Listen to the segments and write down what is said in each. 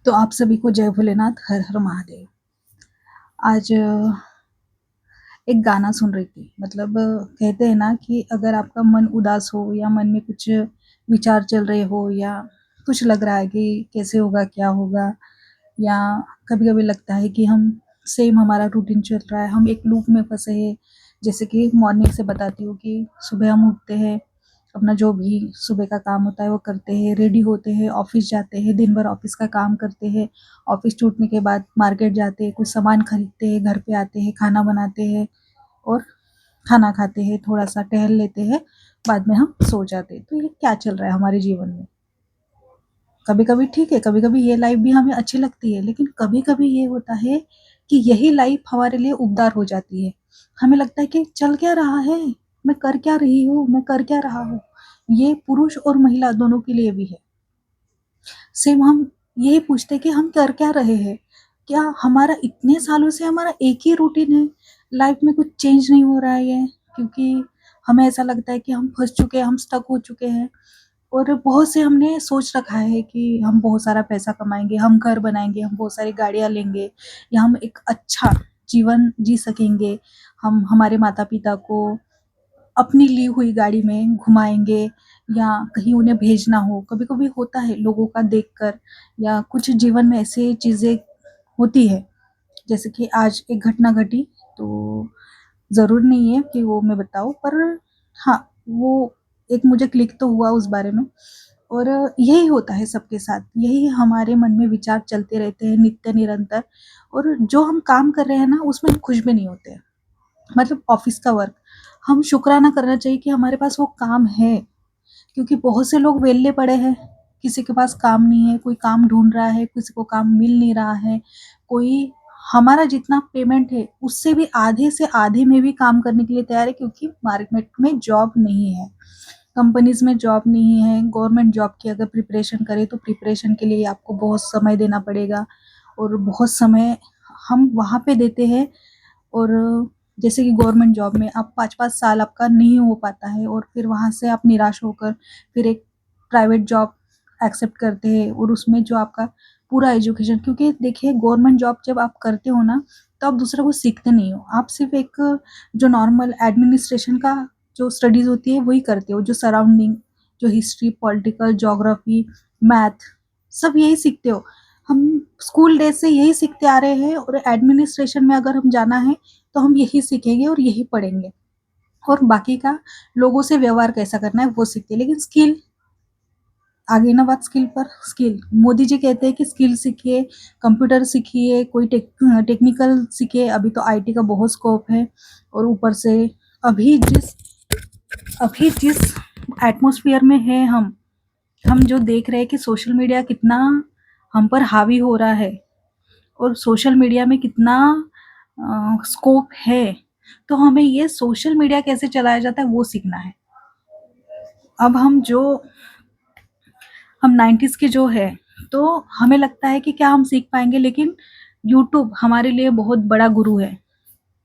तो आप सभी को जय भोलेनाथ, हर हर महादेव। आज एक गाना सुन रही थी। मतलब कहते हैं ना कि अगर आपका मन उदास हो या मन में कुछ विचार चल रहे हो या कुछ लग रहा है कि कैसे होगा, क्या होगा, या कभी-कभी लगता है कि हम सेम हमारा रूटीन चल रहा है, हम एक लूप में फँसे हैं। जैसे कि मॉर्निंग से बताती हूँ कि सुबह हम उठते हैं, अपना जो भी सुबह का काम होता है वो करते हैं, रेडी होते हैं, ऑफ़िस जाते हैं, दिन भर ऑफ़िस का काम करते हैं। ऑफ़िस छूटने के बाद मार्केट जाते हैं, कुछ सामान खरीदते हैं, घर पे आते हैं, खाना बनाते हैं और खाना खाते हैं, थोड़ा-सा टहल लेते हैं, बाद में हम सो जाते हैं। तो ये क्या चल रहा है हमारे जीवन में? कभी-कभी ठीक है, कभी-कभी ये लाइफ़ भी हमें अच्छी लगती है, लेकिन कभी-कभी ये होता है कि यही लाइफ़ हमारे लिए उपदार हो जाती है। हमें लगता है कि चल क्या रहा है? मैं कर क्या रही हूँ? मैं कर क्या रहा हूँ? ये पुरुष और महिला दोनों के लिए भी है। सेम हम यही पूछते हैं कि हम कर क्या रहे हैं? क्या हमारा इतने सालों से हमारा एक ही रूटीन है, लाइफ़ में कुछ चेंज नहीं हो रहा है ये? क्योंकि हमें ऐसा लगता है कि हम फँस चुके हैं, हम स्टक हो चुके हैं। और बहुत से हमने सोच रखा है कि हम बहुत सारा पैसा कमाएँगे, हम घर बनाएँगे, हम बहुत सारी गाड़ियाँ लेंगे या हम एक अच्छा जीवन जी सकेंगे। हम हमारे माता-पिता को अपनी ली हुई गाड़ी में घुमाएँगे या कहीं उन्हें भेजना हो। कभी-कभी होता है लोगों का देखकर या कुछ जीवन में ऐसी चीज़ें होती है, जैसे कि आज एक घटना घटी, तो ज़रूरी नहीं है कि वो मैं बताऊँ, पर हाँ, वो एक मुझे क्लिक तो हुआ उस बारे में। और यही होता है सबके साथ, यही हमारे मन में विचार चलते रहते हैं नित्य निरंतर। और जो हम काम कर रहे हैं ना, उसमें हम खुश भी नहीं होते हैं। मतलब ऑफ़िस का वर्क, हम शुक्राना करना चाहिए कि हमारे पास वो काम है, क्योंकि बहुत से लोग वेले पड़े हैं, किसी के पास काम नहीं है, कोई काम ढूँढ रहा है, किसी को काम मिल नहीं रहा है, कोई हमारा जितना पेमेंट है, उससे भी आधे से आधे में भी काम करने के लिए तैयार है, क्योंकि मार्केट में जॉब नहीं है, कंपनीज़ में जॉब नहीं है। गवर्नमेंट जॉब की अगर प्रिपरेशन करें, तो प्रिपरेशन के लिए आपको बहुत समय देना पड़ेगा और बहुत समय हम वहाँ पे देते हैं। और जैसे कि गवर्नमेंट जॉब में आप 5-5 साल आपका नहीं हो पाता है और फिर वहाँ से आप निराश होकर फिर एक प्राइवेट जॉब एक्सेप्ट करते हैं और उसमें जो आपका पूरा एजुकेशन, क्योंकि देखिए गवर्नमेंट जॉब जब आप करते हो ना, तो आप दूसरा कुछ सीखते नहीं हो। आप सिर्फ़ एक जो नॉर्मल एडमिनिस्ट्रेशन का जो स्टडीज़ होती है वही करते हो, जो सराउंडिंग, जो हिस्ट्री, पॉलिटिकल, ज्योग्राफी, मैथ, सब यही सीखते हो। हम स्कूल डेज़ से यही सीखते आ रहे हैं और एडमिनिस्ट्रेशन में अगर हम जाना है, तो हम यही सीखेंगे और यही पढ़ेंगे और बाकी का लोगों से व्यवहार कैसा करना है वो सीखते हैं। लेकिन स्किल, आ गई ना बात स्किल पर, स्किल मोदी जी कहते हैं कि स्किल सीखिए, कंप्यूटर सीखिए, कोई टेक्निकल सीखिए। अभी तो आईटी का बहुत स्कोप है और ऊपर से अभी जिस अभी जिस एटमॉस्फेयर में है हम जो देख रहे हैं कि सोशल मीडिया कितना हम पर हावी हो रहा है और सोशल मीडिया में कितना स्कोप है, तो हमें ये सोशल मीडिया कैसे चलाया जाता है वो सीखना है। अब हम 90s के जो है, तो हमें लगता है कि क्या हम सीख पाएँगे, लेकिन यूट्यूब हमारे लिए बहुत बड़ा गुरु है।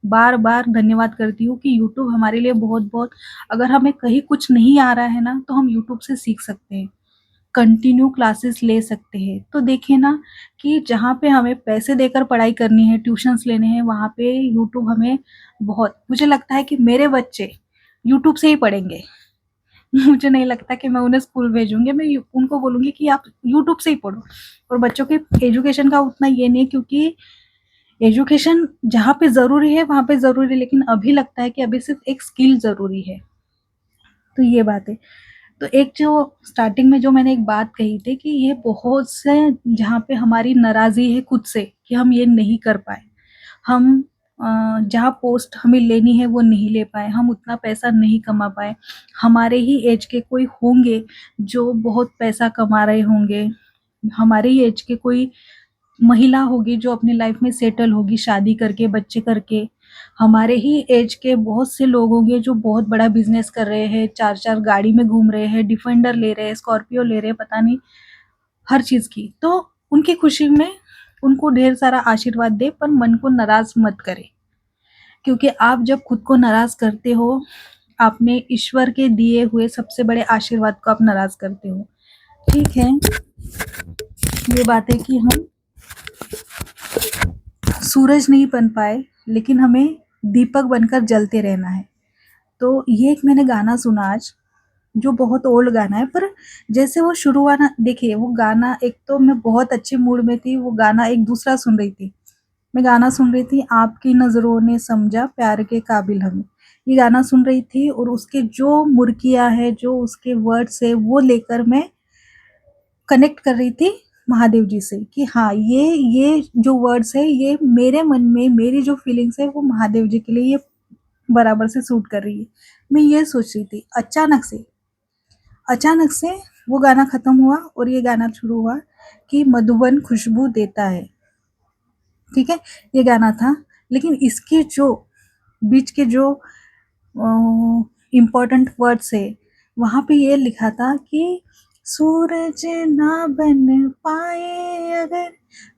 बार-बार धन्यवाद करती हूँ कि यूट्यूब हमारे लिए बहुत-बहुत, अगर हमें कहीं कुछ नहीं आ रहा है ना, तो हम यूट्यूब से सीख सकते हैं। कंटिन्यू क्लासेस ले सकते हैं। तो देखिए ना कि जहाँ पे हमें पैसे देकर पढ़ाई करनी है, ट्यूशन्स लेने हैं, वहाँ पे यूट्यूब हमें बहुत, मुझे लगता है कि मेरे बच्चे यूट्यूब से ही पढ़ेंगे। मुझे नहीं लगता कि मैं उन्हें स्कूल भेजूँगी, मैं यू उनको बोलूँगी कि आप यूट्यूब से ही पढ़ो। और बच्चों के एजुकेशन का उतना ये नहीं है, क्योंकि एजुकेशन जहाँ पे ज़रूरी है, वहाँ पे ज़रूरी है, लेकिन अभी लगता है कि अभी सिर्फ़ एक स्किल ज़रूरी है। तो ये बात है। तो एक जो स्टार्टिंग में जो मैंने एक बात कही थी कि ये बहुत से जहाँ पे हमारी नाराज़ी है खुद से कि हम ये नहीं कर पाए। हम जहाँ पोस्ट हमें लेनी है वो नहीं ले पाए, हम उतना पैसा नहीं कमा पाए। हमारे ही ऐज के कोई होंगे जो बहुत पैसा कमा रहे होंगे। हमारे ही ऐज के कोई महिला होगी जो अपनी लाइफ में सेटल होगी शादी करके, बच्चे करके। हमारे ही ऐज के बहुत से लोग होंगे जो बहुत बड़ा बिज़नेस कर रहे हैं, 4-4 गाड़ी में घूम रहे हैं, डिफेंडर ले रहे हैं, स्कॉर्पियो ले रहे हैं, पता नहीं हर चीज़ की। तो उनकी खुशी में उनको ढेर सारा आशीर्वाद दें, पर मन को नाराज़ मत करें। क्योंकि आप जब खुद को नाराज़ करते हो, आपने ईश्वर के दिए हुए सबसे बड़े आशीर्वाद को आप नाराज़ करते हो। ठीक है, ये बात है कि हम सूरज नहीं बन पाए, लेकिन हमें दीपक बनकर जलते रहना है। तो ये एक मैंने गाना सुना आज, जो बहुत ओल्ड गाना है, पर जैसे वो शुरू हुआ ना, देखिए वो गाना, एक तो मैं बहुत अच्छे मूड में थी, वो गाना एक दूसरा सुन रही थी। मैं गाना सुन रही थी, आपकी नज़रों ने समझा प्यार के काबिल हमें। ये गाना सुन रही थी और उसके जो मुर्कियाँ है, जो उसके वर्ड्स है, वो लेकर मैं कनेक्ट कर रही थी महादेव जी से कि हाँ, ये जो वर्ड्स है, ये मेरे मन में मेरी जो फीलिंग्स है, वो महादेव जी के लिए ये बराबर से सूट कर रही है। मैं ये सोच रही थी, अचानक से वो गाना खत्म हुआ और ये गाना शुरू हुआ कि मधुबन खुशबू देता है, ठीक है? ये गाना था, लेकिन इसके जो बीच के जो इम्पोर्टेंट वर्ड्स है, वहाँ पे ये लिखा था कि सूरज ना बन पाए अगर,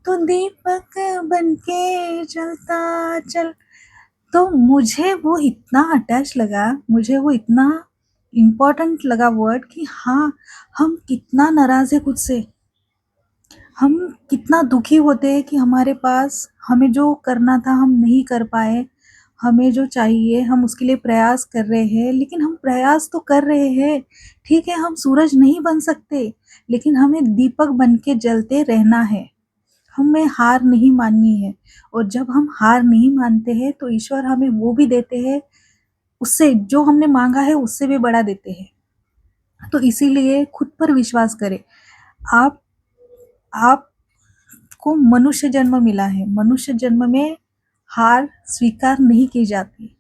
तो दीपक बन के जलता चल। तो मुझे वो इतना अटैच लगा, मुझे वो इतना इम्पोर्टेंट लगा वर्ड कि हाँ, हम कितना नाराज़ है खुद से, हम कितना दुखी होते हैं कि हमारे पास हमें जो करना था हम नहीं कर पाए, हमें जो चाहिए हम उसके लिए प्रयास कर रहे हैं, लेकिन हम प्रयास तो कर रहे हैं, ठीक है, हम सूरज नहीं बन सकते, लेकिन हमें दीपक बन के जलते रहना है, हमें हार नहीं माननी है। और जब हम हार नहीं मानते हैं तो ईश्वर हमें वो भी देते हैं, उससे जो हमने मांगा है उससे भी बड़ा देते हैं। तो इसीलिए खुद पर विश्वास करें। आप आपको मनुष्य जन्म मिला है, मनुष्य जन्म में हार स्वीकार नहीं की जाती।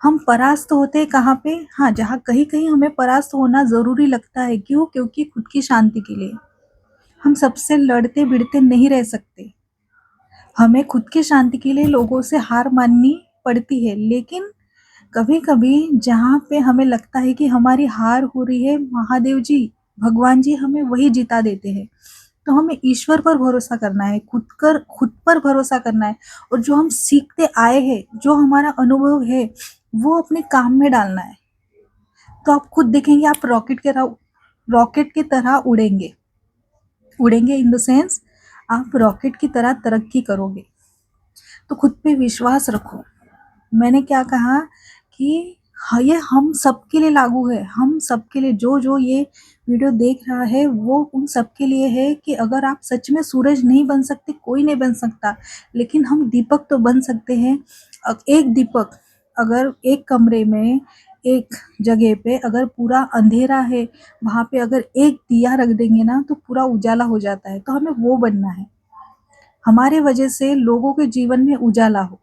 हम परास्त होते हैं कहाँ पे? हाँ, जहाँ कहीं-कहीं हमें परास्त होना ज़रूरी लगता है। क्यों? क्योंकि खुद की शांति के लिए। हम सबसे लड़ते-भिड़ते नहीं रह सकते। हमें खुद की शांति के लिए लोगों से हार माननी पड़ती है, लेकिन कभी-कभी जहाँ पे हमें लगता है कि हमारी हार हो रही है, महादेव जी, भगवान जी हमें वही जिता देते हैं। तो हमें ईश्वर पर भरोसा करना है, खुद पर भरोसा करना है, और जो हम सीखते आए हैं, जो हमारा अनुभव है, वो अपने काम में डालना है। तो आप खुद देखेंगे, आप रॉकेट की तरह उड़ेंगे। उड़ेंगे इन द सेंस, आप रॉकेट की तरह तरक्की करोगे। तो खुद पे विश्वास रखो। मैंने क्या कहा कि हाँ, ये हम सबके लिए लागू है, हम सबके लिए, जो ये वीडियो देख रहा है वो उन सबके लिए है कि अगर आप सच में सूरज नहीं बन सकते, कोई नहीं बन सकता, लेकिन हम दीपक तो बन सकते हैं। एक दीपक, अगर एक कमरे में, एक जगह पे अगर पूरा अंधेरा है, वहाँ पे अगर एक दिया रख देंगे ना तो पूरा उजाला हो जाता है। तो हमें वो बनना है, हमारे वजह से लोगों के जीवन में उजाला हो।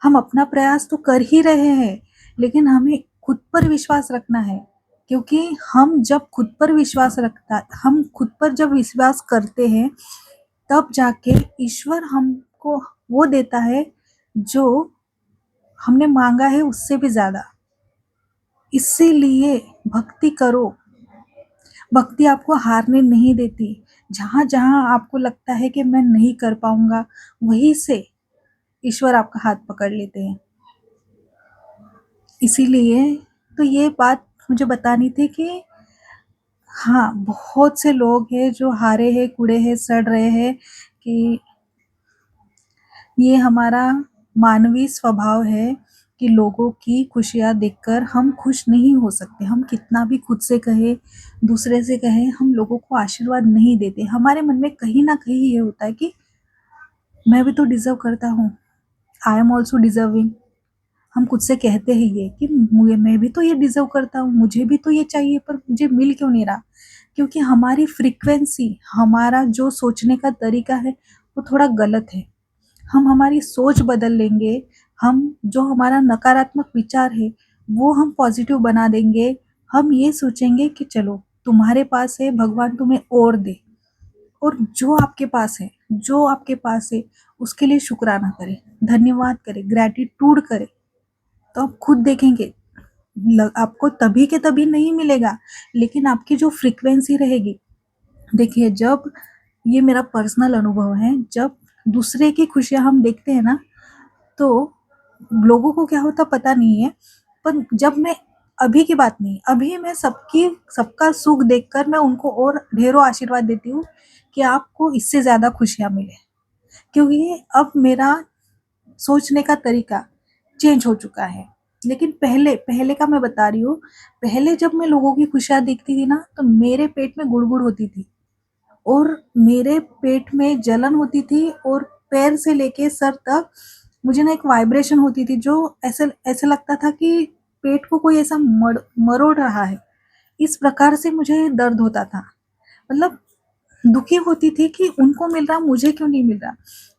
हम अपना प्रयास तो कर ही रहे हैं, लेकिन हमें खुद पर विश्वास रखना है, क्योंकि हम खुद पर जब विश्वास करते हैं, तब जाके ईश्वर हमको वो देता है जो हमने मांगा है उससे भी ज़्यादा। इसीलिए भक्ति करो, भक्ति आपको हारने नहीं देती। जहाँ-जहाँ आपको लगता है कि मैं नहीं कर पाऊँगा, वहीं से ईश्वर आपका हाथ पकड़ लेते हैं। इसीलिए तो ये बात मुझे बतानी थी कि हाँ, बहुत से लोग हैं जो हारे हैं, कूड़े हैं, सड़ रहे हैं, कि ये हमारा मानवीय स्वभाव है कि लोगों की खुशियाँ देखकर हम खुश नहीं हो सकते। हम कितना भी खुद से कहें, दूसरे से कहें, हम लोगों को आशीर्वाद नहीं देते। हमारे मन में कहीं न कहीं ये होता है कि मैं भी तो डिज़र्व करता हूँ, आई एम ऑल्सो डिज़र्विंग। हम खुद से कहते हैं ये कि मुझे, मैं भी तो ये डिज़र्व करता हूँ, मुझे भी तो ये चाहिए, पर मुझे मिल क्यों नहीं रहा? क्योंकि हमारी फ्रीक्वेंसी, हमारा जो सोचने का तरीका है, वो थोड़ा गलत है। हम हमारी सोच बदल लेंगे, हम जो हमारा नकारात्मक विचार है, वो हम पॉज़िटिव बना देंगे। हम ये सोचेंगे कि चलो, तुम्हारे पास है, भगवान तुम्हें और दे। और जो आपके पास है, उसके लिए शुक्राना करें, धन्यवाद करें, ग्रैटिट्यूड करें। तो आप खुद देखेंगे, आपको तभी के तभी नहीं मिलेगा, लेकिन आपकी जो फ्रीक्वेंसी रहेगी, देखिए, जब, ये मेरा पर्सनल अनुभव है, जब दूसरे की खुशियाँ हम देखते हैं ना, तो लोगों को क्या होता पता नहीं है, पर जब मैं अभी की बात नहीं, अभी मैं सबका सुख देखकर मैं उनको और ढेरों आशीर्वाद देती हूँ कि आपको इससे ज़्यादा खुशियाँ मिले। क्योंकि अब मेरा सोचने का तरीका चेंज हो चुका है। लेकिन पहले पहले का मैं बता रही हूँ, पहले जब मैं लोगों की खुशियाँ देखती थी ना, तो मेरे पेट में गुड़गुड़ होती थी और मेरे पेट में जलन होती थी और पैर से लेके सर तक मुझे ना एक वाइब्रेशन होती थी, जो ऐसे ऐसे लगता था कि पेट को कोई ऐसा मरोड़ रहा है। इस प्रकार से मुझे दर्द होता था। मतलब दुखी होती थी कि उनको मिल रहा, मुझे क्यों नहीं मिल रहा।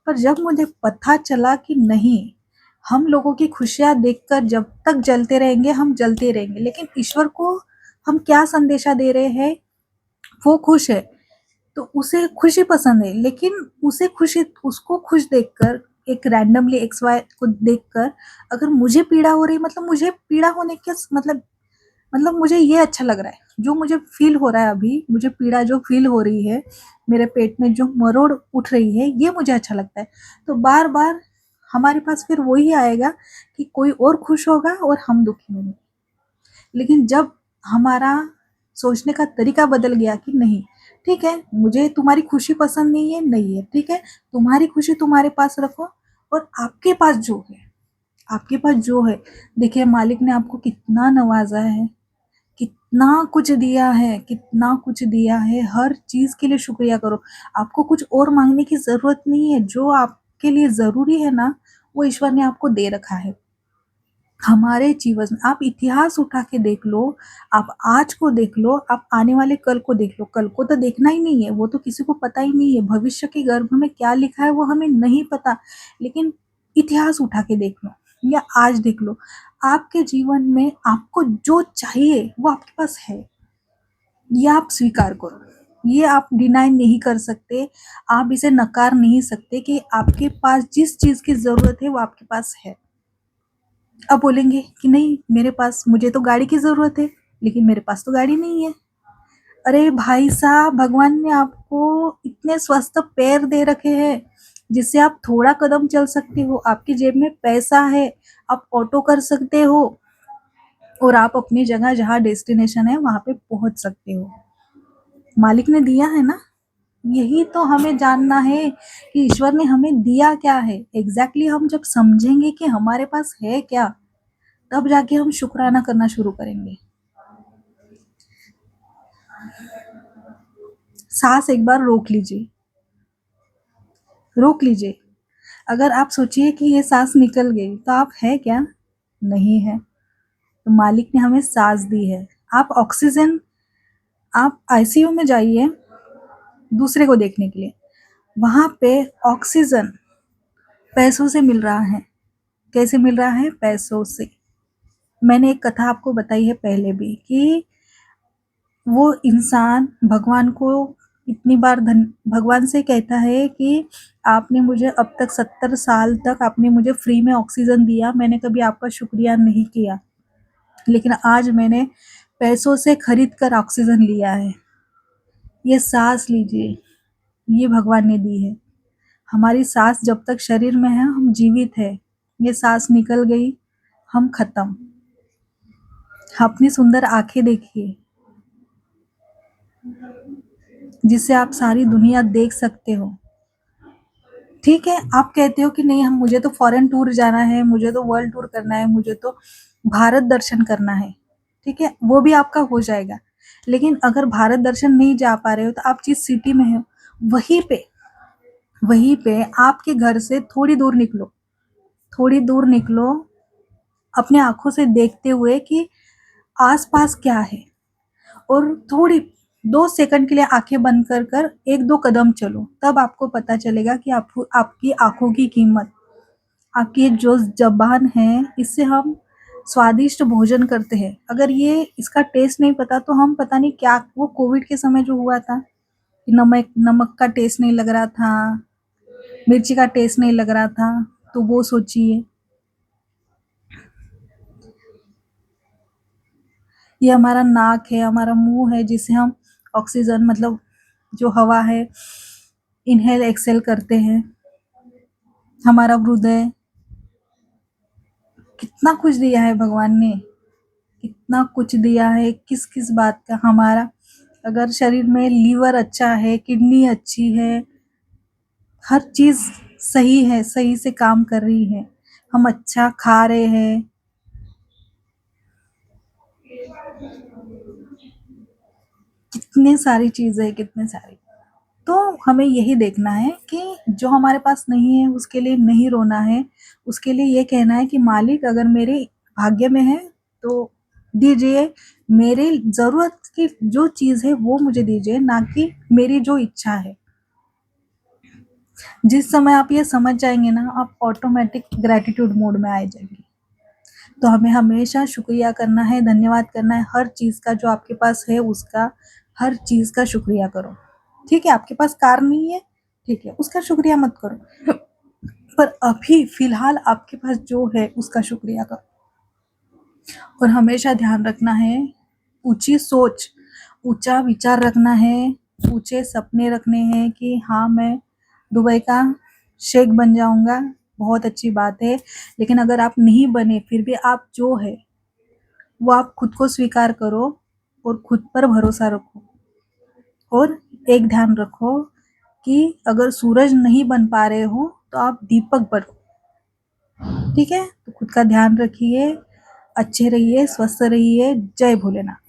पर जब मुझे पता चला कि नहीं, हम लोगों की खुशियाँ देखकर जब तक जलते रहेंगे, हम जलते रहेंगे। लेकिन ईश्वर को हम क्या संदेशा दे रहे हैं, वो खुश है, तो उसे खुशी पसंद है। लेकिन उसे खुशी, उसको खुश देखकर, एक रैंडमली एक्स वाई को देखकर अगर मुझे पीड़ा हो रही, मतलब मुझे पीड़ा होने के मतलब मुझे ये अच्छा लग रहा है, जो मुझे फील हो रहा है अभी, मुझे पीड़ा जो फील हो रही है, मेरे पेट में जो मरोड़ उठ रही है, ये मुझे अच्छा लगता है। तो बार बार हमारे पास फिर वही आएगा कि कोई और खुश होगा और हम दुखी होंगे। लेकिन जब हमारा सोचने का तरीका बदल गया कि नहीं, ठीक है, मुझे तुम्हारी खुशी पसंद नहीं है, ठीक है, तुम्हारी खुशी तुम्हारे पास रखो, और आपके पास जो है, देखिए मालिक ने आपको कितना नवाजा है, कितना कुछ दिया है, कितना कुछ दिया है। हर चीज के लिए शुक्रिया करो। आपको कुछ और मांगने की जरूरत नहीं है। जो आपके लिए जरूरी है ना, वो ईश्वर ने आपको दे रखा है। हमारे जीवन में आप इतिहास उठा के देख लो, आप आज को देख लो, आप आने वाले कल को देख लो। कल को तो देखना ही नहीं है, वो तो किसी को पता ही नहीं है। भविष्य के गर्भ में क्या लिखा है वो हमें नहीं पता। लेकिन इतिहास उठा के देख लो या आज देख लो, आपके जीवन में आपको जो चाहिए वो आपके पास है। ये आप स्वीकार करो, ये आप डिनाई नहीं कर सकते, आप इसे नकार नहीं सकते कि आपके पास जिस चीज की जरूरत है वो आपके पास है। अब बोलेंगे कि नहीं, मेरे पास, मुझे तो गाड़ी की जरूरत है, लेकिन मेरे पास तो गाड़ी नहीं है। अरे भाई साहब, भगवान ने आपको इतने स्वस्थ पैर दे रखे हैं जिससे आप थोड़ा कदम चल सकते हो। आपकी जेब में पैसा है, आप ऑटो कर सकते हो और आप अपनी जगह जहाँ डेस्टिनेशन है वहां पे पहुंच सकते हो। मालिक ने दिया है ना। यही तो हमें जानना है कि ईश्वर ने हमें दिया क्या है। एग्जैक्टली हम जब समझेंगे कि हमारे पास है क्या, तब जाके हम शुक्राना करना शुरू करेंगे। सांस एक बार रोक लीजिए, रोक लीजिए। अगर आप सोचिए कि ये सांस निकल गई तो आप है क्या? नहीं है। तो मालिक ने हमें सांस दी है। आप ऑक्सीजन, आप आईसीयू में जाइए दूसरे को देखने के लिए, वहां पे ऑक्सीजन पैसों से मिल रहा है। कैसे मिल रहा है? पैसों से। मैंने एक कथा आपको बताई है पहले भी कि वो इंसान भगवान को इतनी बार भगवान से कहता है कि आपने मुझे अब तक 70 साल तक आपने मुझे फ्री में ऑक्सीजन दिया, मैंने कभी आपका शुक्रिया नहीं किया, लेकिन आज मैंने पैसों से खरीद कर ऑक्सीजन लिया है। ये सांस लीजिए, ये भगवान ने दी है। हमारी सांस जब तक शरीर में है हम जीवित है। ये सांस निकल गई, हम खत्म। अपनी सुंदर आंखें देखिए जिससे आप सारी दुनिया देख सकते हो। ठीक है, आप कहते हो कि नहीं, हम, मुझे तो फॉरेन टूर जाना है, मुझे तो वर्ल्ड टूर करना है, मुझे तो भारत दर्शन करना है। ठीक है, वो भी आपका हो जाएगा। लेकिन अगर भारत दर्शन नहीं जा पा रहे हो, तो आप जिस सिटी में हो वहीं पे आपके घर से थोड़ी दूर निकलो, थोड़ी दूर निकलो, अपने आंखों से देखते हुए कि आसपास क्या है, और थोड़ी 2 सेकंड के लिए आंखें बंद कर कर 1-2 कदम चलो। तब आपको पता चलेगा कि आपकी आंखों की कीमत। आपकी ये जो जबान है, इससे हम स्वादिष्ट भोजन करते हैं। अगर ये इसका टेस्ट नहीं पता तो हम पता नहीं क्या, वो कोविड के समय जो हुआ था कि नमक नमक का टेस्ट नहीं लग रहा था, मिर्ची का टेस्ट नहीं लग रहा था, तो वो सोचिए। ये हमारा नाक है, हमारा मुंह है, जिसे हम ऑक्सीजन, मतलब जो हवा है, इनहेल एक्सेल करते हैं। हमारा हृदय, कितना कुछ दिया है भगवान ने, इतना कुछ दिया है, किस किस बात का हमारा अगर शरीर में लीवर अच्छा है, किडनी अच्छी है, हर चीज़ सही है, सही से काम कर रही है, हम अच्छा खा रहे हैं, कितनी सारी चीज़ें हैं, कितनी सारी। तो हमें यही देखना है कि जो हमारे पास नहीं है उसके लिए नहीं रोना है, उसके लिए ये कहना है कि मालिक अगर मेरे भाग्य में है तो दीजिए, मेरी ज़रूरत की जो चीज़ है वो मुझे दीजिए, ना कि मेरी जो इच्छा है। जिस समय आप ये समझ जाएँगे ना, आप ऑटोमेटिक ग्रैटिट्यूड मोड में आ जाएँगे। तो हमें हमेशा शुक्रिया करना है, धन्यवाद करना है, हर चीज़ का जो आपके पास है उसका, हर चीज़ का शुक्रिया करो। ठीक है, आपके पास कार नहीं है, ठीक है, उसका शुक्रिया मत करो। पर अभी फ़िलहाल आपके पास जो है उसका शुक्रिया करो। और हमेशा ध्यान रखना है, ऊँची सोच, ऊँचा विचार रखना है, ऊँचे सपने रखने हैं कि हाँ, मैं दुबई का शेख बन जाऊँगा, बहुत अच्छी बात है। लेकिन अगर आप नहीं बने, फिर भी आप जो है वो आप खुद को स्वीकार करो और खुद पर भरोसा रखो। और एक ध्यान रखो कि अगर सूरज नहीं बन पा रहे हो तो आप दीपक बनो। ठीक है, तो खुद का ध्यान रखिए, अच्छे रहिए, स्वस्थ रहिए। जय भोलेनाथ।